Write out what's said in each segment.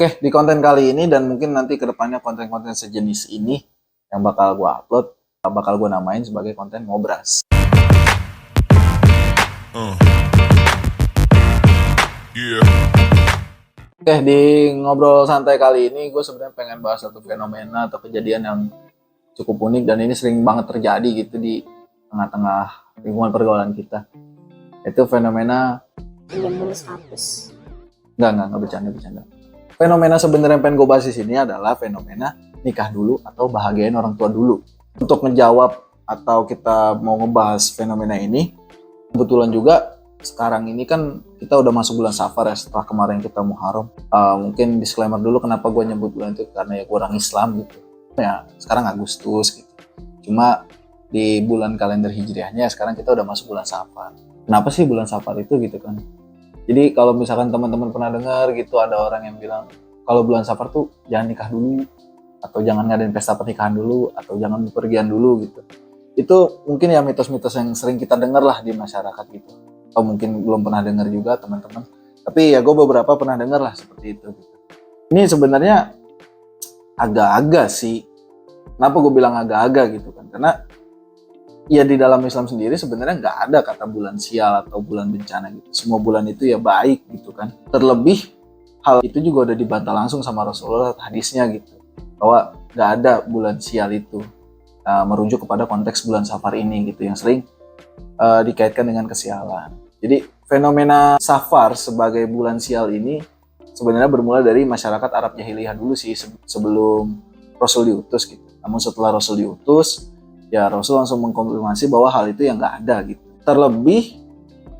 Oke, di konten kali ini dan mungkin nanti ke depannya konten-konten sejenis ini yang bakal gue upload, bakal gue namain sebagai konten ngobras. Oke, di ngobrol santai kali ini gue sebenarnya pengen bahas satu fenomena atau kejadian yang cukup unik dan ini sering banget terjadi gitu di tengah-tengah lingkungan pergaulan kita. Itu fenomena Mulus hapus. Enggak bercanda. Fenomena sebenarnya yang pengen gue bahas di sini adalah fenomena nikah dulu atau bahagiain orang tua dulu. Untuk ngejawab atau kita mau ngebahas fenomena ini, kebetulan juga sekarang ini kan kita udah masuk bulan Safar ya, setelah kemarin kita Muharram. Mungkin disclaimer dulu kenapa gue nyebut bulan itu, karena ya gue orang Islam gitu. Ya sekarang Agustus gitu. Cuma di bulan kalender Hijriahnya sekarang kita udah masuk bulan Safar. Kenapa sih bulan Safar itu gitu kan? Jadi kalau misalkan teman-teman pernah dengar gitu ada orang yang bilang kalau bulan Safar tuh jangan nikah dulu, atau jangan ngadain pesta pernikahan dulu, atau jangan bepergian dulu gitu. Itu mungkin ya mitos-mitos yang sering kita dengar lah di masyarakat gitu. Atau mungkin belum pernah dengar juga teman-teman. Tapi ya gue beberapa pernah dengar lah seperti itu gitu. Ini sebenarnya agak-agak sih. Kenapa gue bilang agak-agak gitu kan? Karena ya di dalam Islam sendiri sebenarnya nggak ada kata bulan sial atau bulan bencana gitu. Semua bulan itu ya baik gitu kan. Terlebih hal itu juga udah dibantah langsung sama Rasulullah hadisnya gitu. Bahwa nggak ada bulan sial itu. Merujuk kepada konteks bulan Safar ini gitu yang sering dikaitkan dengan kesialan. Jadi fenomena Safar sebagai bulan sial ini sebenarnya bermula dari masyarakat Arab Jahiliyah dulu sih sebelum Rasul diutus gitu. Namun setelah Rasul diutus, ya Rasul langsung mengkonfirmasi bahwa hal itu yang nggak ada gitu. Terlebih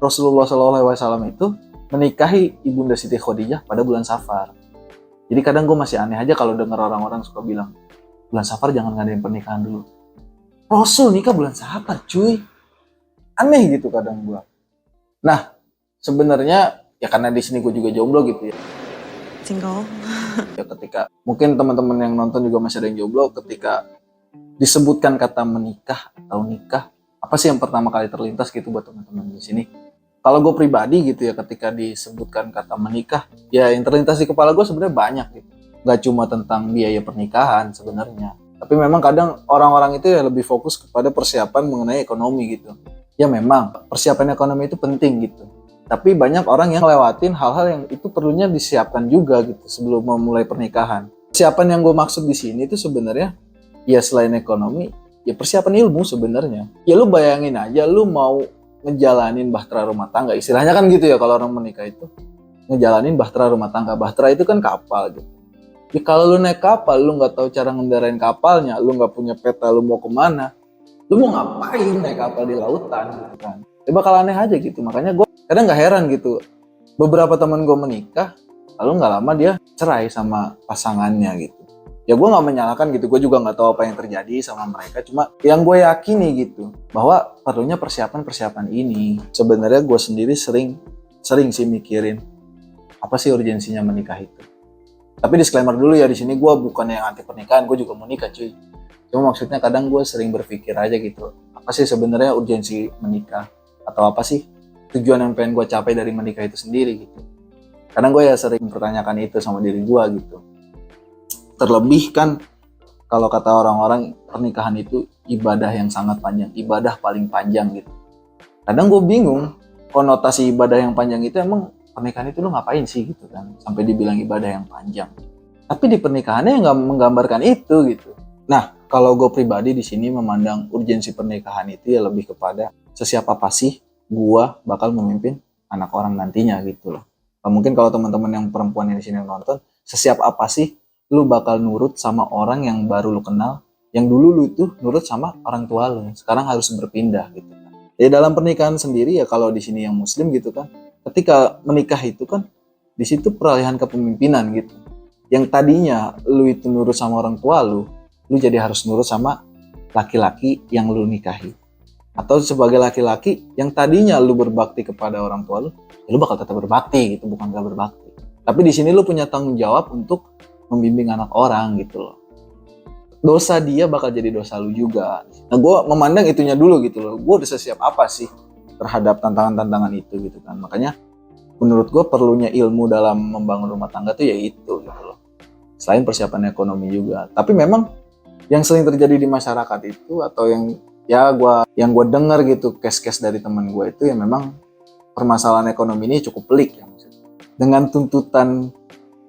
Rasulullah SAW itu menikahi Ibunda Siti Khadijah pada bulan Safar. Jadi kadang gue masih aneh aja kalau dengar orang-orang suka bilang bulan Safar jangan ngadain pernikahan dulu. Rasul nikah bulan Safar cuy. Aneh gitu kadang gue. Nah sebenarnya ya karena di sini gue juga jomblo gitu ya. Single. Ya ketika mungkin teman-teman yang nonton juga masih ada yang jomblo, ketika disebutkan kata menikah atau nikah, apa sih yang pertama kali terlintas gitu buat teman-teman di sini? Kalau gue pribadi gitu ya, ketika disebutkan kata menikah, ya yang terlintas di kepala gue sebenarnya banyak gitu. Gak cuma tentang biaya pernikahan sebenarnya, tapi memang kadang orang-orang itu ya lebih fokus kepada persiapan mengenai ekonomi gitu. Ya memang persiapan ekonomi itu penting gitu. Tapi banyak orang yang lewatin hal-hal yang itu perlunya disiapkan juga gitu sebelum memulai pernikahan. Persiapan yang gue maksud di sini itu sebenarnya ya selain ekonomi, ya persiapan ilmu sebenarnya. Ya lu bayangin aja lu mau ngejalanin bahtera rumah tangga. Istilahnya kan gitu ya kalau orang menikah itu. Ngejalanin bahtera rumah tangga. Bahtera itu kan kapal gitu. Ya kalau lu naik kapal, lu nggak tahu cara ngendarain kapalnya, lu nggak punya peta lu mau kemana, lu mau ngapain naik kapal di lautan gitu kan. Ya bakal aneh aja gitu. Makanya gue kadang nggak heran gitu. Beberapa teman gue menikah, lalu nggak lama dia cerai sama pasangannya gitu. Ya gue nggak menyalahkan gitu, gue juga nggak tahu apa yang terjadi sama mereka, cuma yang gue yakini gitu bahwa perlunya persiapan ini. Sebenarnya gue sendiri sering sih mikirin apa sih urgensinya menikah itu. Tapi disclaimer dulu ya, di sini gue bukan yang anti pernikahan, gue juga mau nikah cuy. Cuma maksudnya kadang gue sering berpikir aja gitu, apa sih sebenarnya urgensi menikah, atau apa sih tujuan yang pengen gue capai dari menikah itu sendiri gitu. Kadang gue ya sering mempertanyakan itu sama diri gue gitu. Terlebih kan kalau kata orang-orang pernikahan itu ibadah yang sangat panjang, ibadah paling panjang gitu. Kadang gue bingung konotasi ibadah yang panjang itu emang pernikahan itu lu ngapain sih gitu kan, sampai dibilang ibadah yang panjang. Tapi di pernikahannya nggak menggambarkan itu gitu. Nah kalau gue pribadi di sini memandang urgensi pernikahan itu ya lebih kepada sesiap apa sih gue bakal memimpin anak orang nantinya gitu loh. Mungkin kalau teman-teman yang perempuan yang di sini nonton, sesiap apa sih lu bakal nurut sama orang yang baru lu kenal, yang dulu lu itu nurut sama orang tua lu, sekarang harus berpindah gitu kan. Jadi dalam pernikahan sendiri ya kalau di sini yang muslim gitu kan, ketika menikah itu kan di situ peralihan kepemimpinan gitu. Yang tadinya lu itu nurut sama orang tua lu jadi harus nurut sama laki-laki yang lu nikahi. Atau sebagai laki-laki yang tadinya lu berbakti kepada orang tua lu, ya lu bakal tetap berbakti gitu, bukan gak berbakti. Tapi di sini lu punya tanggung jawab untuk membimbing anak orang gitu loh. Dosa dia bakal jadi dosa lu juga. Nah gue memandang itunya dulu gitu loh. Gue udah sesiap apa sih terhadap tantangan-tantangan itu gitu kan. Makanya menurut gue perlunya ilmu dalam membangun rumah tangga tuh ya itu gitu loh. Selain persiapan ekonomi juga. Tapi memang yang sering terjadi di masyarakat itu atau yang gue dengar gitu case-case dari teman gue itu ya memang permasalahan ekonomi ini cukup pelik ya maksudnya. Dengan tuntutan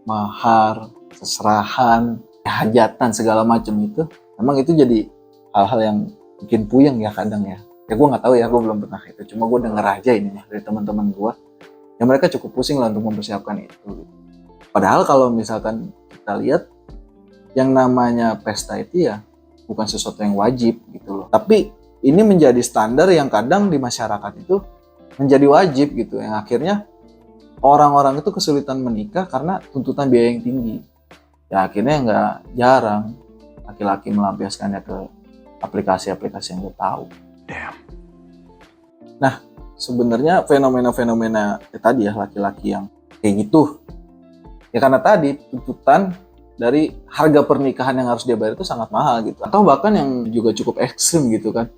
mahar, seserahan, hajatan segala macam itu, memang itu jadi hal-hal yang bikin puyeng ya kadang ya. Ya gue nggak tahu ya, gue belum pernah itu. Cuma gue denger aja ini dari teman-teman gue. Ya mereka cukup pusing lah untuk mempersiapkan itu. Padahal kalau misalkan kita lihat yang namanya pesta itu ya bukan sesuatu yang wajib gitu loh. Tapi ini menjadi standar yang kadang di masyarakat itu menjadi wajib gitu. Yang akhirnya orang-orang itu kesulitan menikah karena tuntutan biaya yang tinggi. Ya akhirnya nggak jarang laki-laki melampiaskannya ke aplikasi-aplikasi yang gue tahu. Damn. Nah, sebenarnya fenomena-fenomena tadi ya laki-laki yang kayak gitu. Ya karena tadi tuntutan dari harga pernikahan yang harus dia bayar itu sangat mahal gitu. Atau bahkan yang juga cukup ekstrim gitu kan.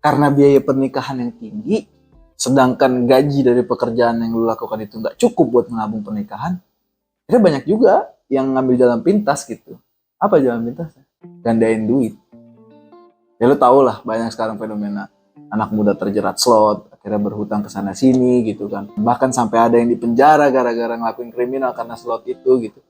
Karena biaya pernikahan yang tinggi, sedangkan gaji dari pekerjaan yang lu lakukan itu nggak cukup buat menabung pernikahan, akhirnya banyak juga yang ngambil jalan pintas gitu. Apa jalan pintas? Gandain duit. Ya lu tau lah, banyak sekarang fenomena anak muda terjerat slot, akhirnya berhutang ke sana sini gitu kan. Bahkan sampai ada yang dipenjara gara-gara ngelakuin kriminal karena slot itu gitu.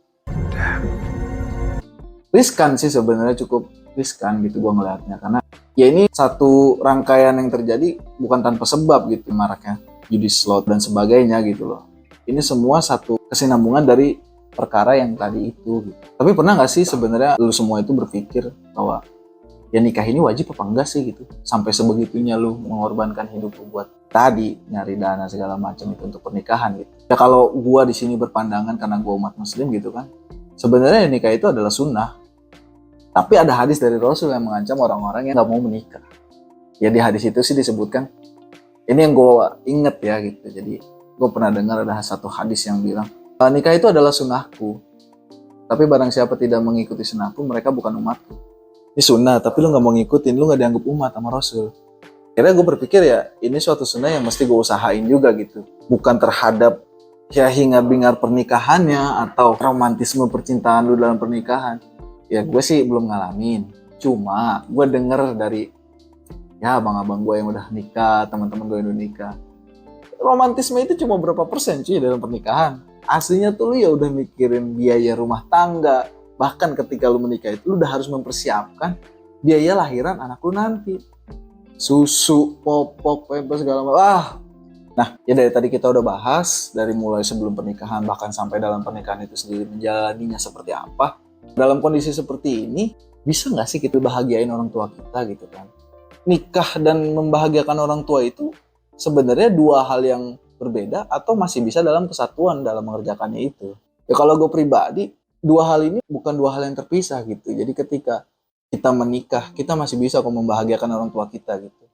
Riskan sih sebenarnya, cukup riskan gitu gua ngelihatnya, karena ya ini satu rangkaian yang terjadi bukan tanpa sebab gitu, maraknya judi slot dan sebagainya gitu loh. Ini semua satu kesinambungan dari perkara yang tadi itu gitu. Tapi pernah nggak sih sebenarnya lu semua itu berpikir bahwa ya nikah ini wajib apa enggak sih gitu, sampai sebegitunya lu mengorbankan hidup lu buat tadi nyari dana segala macam itu untuk pernikahan gitu. Ya kalau gua di sini berpandangan karena gua umat muslim gitu kan, sebenarnya nikah itu adalah sunnah. Tapi ada hadis dari Rasul yang mengancam orang-orang yang nggak mau menikah. Ya di hadis itu sih disebutkan, ini yang gue inget ya gitu. Jadi gue pernah dengar ada satu hadis yang bilang, nikah itu adalah sunnahku. Tapi barang siapa tidak mengikuti sunnahku, mereka bukan umatku. Ini sunnah, tapi lu nggak mau ngikutin, lu nggak dianggap umat sama Rasul. Akhirnya gue berpikir ya, ini suatu sunnah yang mesti gue usahain juga gitu. Bukan terhadap ya hingar-bingar pernikahannya atau romantisme percintaan lu dalam pernikahan. Ya gue sih belum ngalamin, cuma gue denger dari ya abang-abang gue yang udah nikah, teman-teman gue yang udah nikah, romantisme itu cuma berapa persen cuy dalam pernikahan. Aslinya tuh lu ya udah mikirin biaya rumah tangga, bahkan ketika lu menikah itu lu udah harus mempersiapkan biaya lahiran anak lu nanti, susu, popok, pampers segala macam. Nah ya dari tadi kita udah bahas dari mulai sebelum pernikahan bahkan sampai dalam pernikahan itu sendiri menjalaninya seperti apa. Dalam kondisi seperti ini, bisa nggak sih kita bahagiain orang tua kita gitu kan? Nikah dan membahagiakan orang tua itu sebenarnya dua hal yang berbeda atau masih bisa dalam kesatuan dalam mengerjakannya itu. Ya kalau gue pribadi, dua hal ini bukan dua hal yang terpisah gitu. Jadi ketika kita menikah, kita masih bisa kok membahagiakan orang tua kita gitu.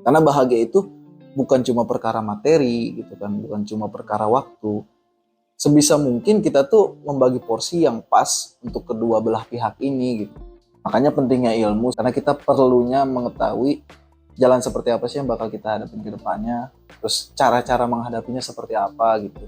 Karena bahagia itu bukan cuma perkara materi gitu kan, bukan cuma perkara waktu. Sebisa mungkin kita tuh membagi porsi yang pas untuk kedua belah pihak ini gitu. Makanya pentingnya ilmu, karena kita perlunya mengetahui jalan seperti apa sih yang bakal kita hadapin ke depannya, terus cara-cara menghadapinya seperti apa gitu.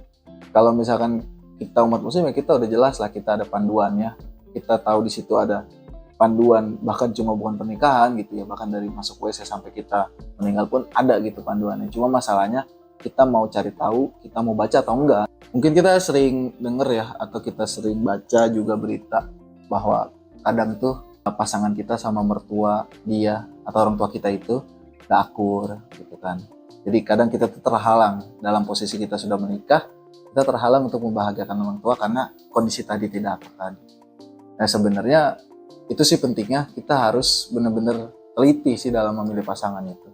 Kalau misalkan kita umat muslim ya kita udah jelas lah, kita ada panduannya, kita tahu di situ ada panduan, bahkan cuma bukan pernikahan gitu ya, bahkan dari masuk WC sampai kita meninggal pun ada gitu panduannya. Cuma masalahnya kita mau cari tahu, kita mau baca atau enggak. Mungkin kita sering denger ya, atau kita sering baca juga berita bahwa kadang tuh pasangan kita sama mertua dia atau orang tua kita itu gak akur gitu kan. Jadi kadang kita tuh terhalang dalam posisi kita sudah menikah, kita terhalang untuk membahagiakan orang tua karena kondisi tadi tidak akan. Nah sebenarnya itu sih pentingnya kita harus benar-benar teliti sih dalam memilih pasangan itu.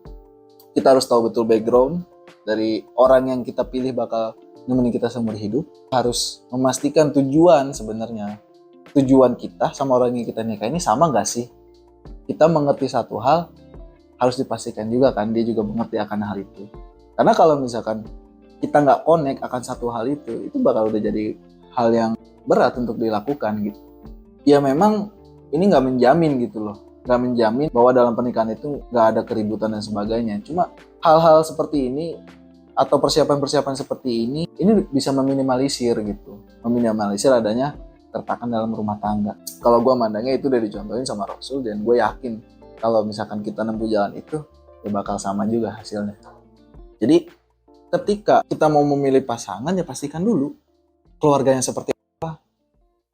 Kita harus tahu betul background dari orang yang kita pilih bakal nemenin kita seumur hidup. Harus memastikan tujuan sebenarnya. Tujuan kita sama orang yang kita nikah ini sama gak sih? Kita mengerti satu hal, harus dipastikan juga kan dia juga mengerti akan hal itu. Karena kalau misalkan kita gak connect akan satu hal itu bakal udah jadi hal yang berat untuk dilakukan gitu. Ya memang ini gak menjamin gitu loh. Gak menjamin bahwa dalam pernikahan itu gak ada keributan dan sebagainya. Cuma hal-hal seperti ini atau persiapan-persiapan seperti ini bisa meminimalisir gitu, meminimalisir adanya keretakan dalam rumah tangga. Kalau gue mandangnya itu udah dicontohin sama Rasul, dan gue yakin kalau misalkan kita nempuh jalan itu ya bakal sama juga hasilnya. Jadi ketika kita mau memilih pasangan ya pastikan dulu keluarganya seperti apa,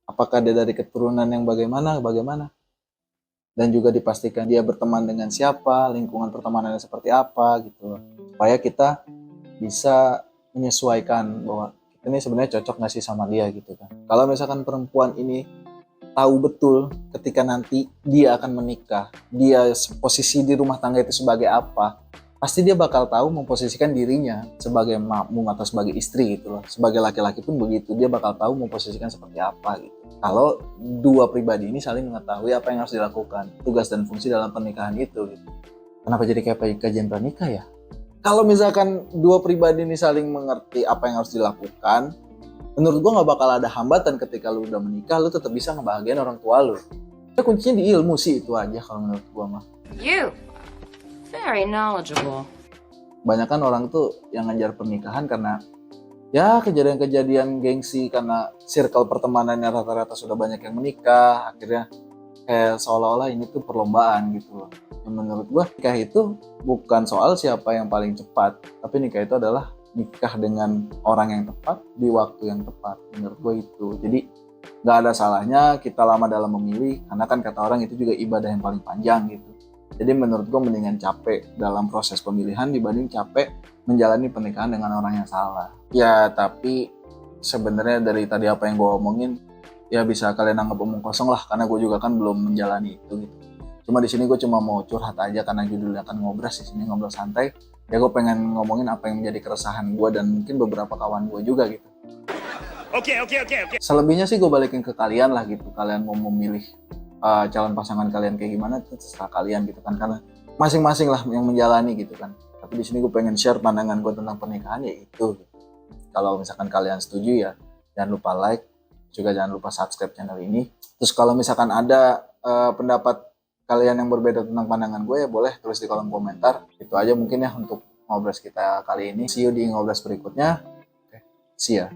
apakah dia dari keturunan yang bagaimana, dan juga dipastikan dia berteman dengan siapa, lingkungan pertemanannya seperti apa gitu, supaya kita bisa menyesuaikan bahwa kita ini sebenarnya cocok nggak sih sama dia gitu kan. Kalau misalkan perempuan ini tahu betul ketika nanti dia akan menikah, dia posisi di rumah tangga itu sebagai apa, pasti dia bakal tahu memposisikan dirinya sebagai makmum atau sebagai istri gitu loh. Sebagai laki-laki pun begitu, dia bakal tahu memposisikan seperti apa gitu. Kalau dua pribadi ini saling mengetahui apa yang harus dilakukan, tugas dan fungsi dalam pernikahan itu gitu. Kenapa jadi kayak kajian pranikah ya? Kalau misalkan dua pribadi ini saling mengerti apa yang harus dilakukan, menurut gua nggak bakal ada hambatan ketika lu udah menikah, lu tetap bisa ngebahagiain orang tua lu. Ya, kuncinya di ilmu sih, itu aja kalau menurut gua mah. You, very knowledgeable. Banyak kan orang tuh yang ngejar pernikahan karena ya kejadian-kejadian gengsi, karena circle pertemanannya rata-rata sudah banyak yang menikah, akhirnya kayak seolah-olah ini tuh perlombaan gitu loh. Yang menurut gua nikah itu bukan soal siapa yang paling cepat, tapi nikah itu adalah nikah dengan orang yang tepat di waktu yang tepat. Menurut gua itu. Jadi nggak ada salahnya kita lama dalam memilih, karena kan kata orang itu juga ibadah yang paling panjang gitu. Jadi menurut gua mendingan capek dalam proses pemilihan dibanding capek menjalani pernikahan dengan orang yang salah. Ya tapi sebenarnya dari tadi apa yang gua omongin, ya bisa kalian anggap omong kosong lah, karena gue juga kan belum menjalani itu gitu. Cuma di sini gue cuma mau curhat aja karena judulnya kan ngobras, di sini ngobrol santai. Ya gue pengen ngomongin apa yang menjadi keresahan gue dan mungkin beberapa kawan gue juga gitu. Oke. Selebihnya sih gue balikin ke kalian lah gitu. Kalian mau memilih calon pasangan kalian kayak gimana itu terserah kalian gitu kan, karena masing-masing lah yang menjalani gitu kan. Tapi di sini gue pengen share pandangan gue tentang pernikahan ya itu. Gitu. Kalau misalkan kalian setuju ya jangan lupa like, juga jangan lupa subscribe channel ini. Terus kalau misalkan ada pendapat kalian yang berbeda tentang pandangan gue, ya boleh tulis di kolom komentar. Itu aja mungkin ya untuk ngobras kita kali ini. See you di ngobras berikutnya. Oke, see ya.